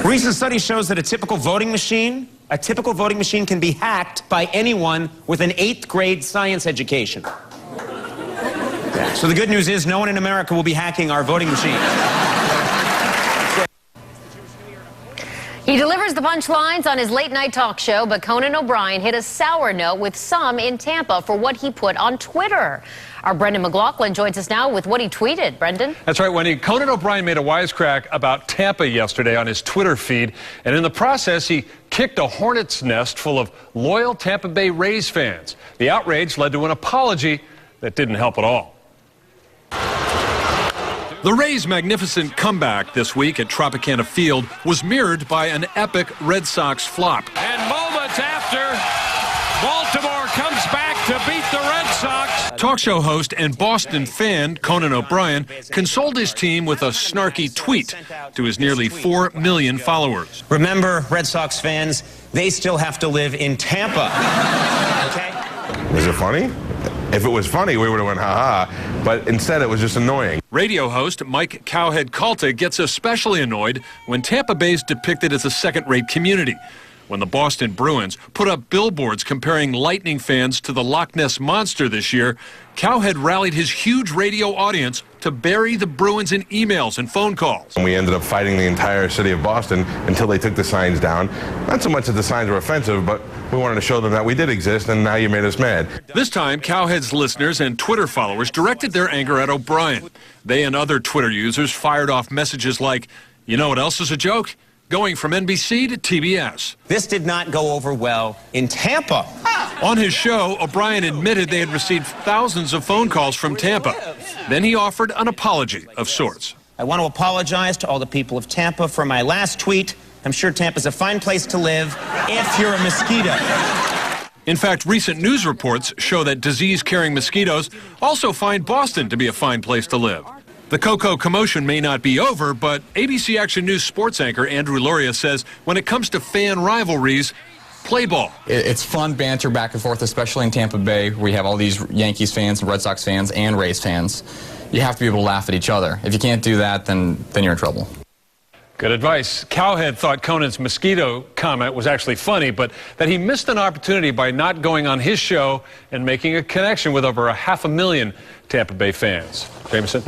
Recent study shows that a typical voting machine can be hacked by anyone with an 8th grade science education. So the good news is no one in America will be hacking our voting machines. He delivers the punchlines on his late-night talk show, but Conan O'Brien hit a sour note with some in Tampa for what he put on Twitter. Our Brendan McLaughlin joins us now with what he tweeted. Brendan? That's right, Wendy. Conan O'Brien made a wisecrack about Tampa yesterday on his Twitter feed, and in the process, he kicked a hornet's nest full of loyal Tampa Bay Rays fans. The outrage led to an apology that didn't help at all. The Rays' magnificent comeback this week at Tropicana Field was mirrored by an epic Red Sox flop. And moments after, Baltimore comes back to beat the Red Sox. Talk show host and Boston fan Conan O'Brien consoled his team with a snarky tweet to his nearly 4 million followers. Remember, Red Sox fans, they still have to live in Tampa. Okay? Was it funny? If it was funny, we would have went ha-ha, but instead it was just annoying. Radio host Mike Cowhead gets especially annoyed when Tampa Bay is depicted as a second-rate community. When the Boston Bruins put up billboards comparing Lightning fans to the Loch Ness Monster this year, Cowhead rallied his huge radio audience to bury the Bruins in emails and phone calls. And we ended up fighting the entire city of Boston until they took the signs down. Not so much that the signs were offensive, but we wanted to show them that we did exist, and now you made us mad. This time, Cowhead's listeners and Twitter followers directed their anger at O'Brien. They and other Twitter users fired off messages like, "You know what else is a joke? Going from NBC to TBS." This did not go over well in Tampa. On his show, O'Brien admitted they had received thousands of phone calls from Tampa. Then he offered an apology of sorts. I want to apologize to all the people of Tampa for my last tweet. I'm sure Tampa's a fine place to live if you're a mosquito. In fact, recent news reports show that disease-carrying mosquitoes also find Boston to be a fine place to live. The Coco commotion may not be over, but ABC Action News sports anchor Andrew Loria says when it comes to fan rivalries, play ball. It's fun banter back and forth, especially in Tampa Bay. We have all these Yankees fans, Red Sox fans, and Rays fans. You have to be able to laugh at each other. If you can't do that, then you're in trouble. Good advice. Cowhead thought Conan's mosquito comment was actually funny, but that he missed an opportunity by not going on his show and making a connection with over 500,000 Tampa Bay fans. Jameson?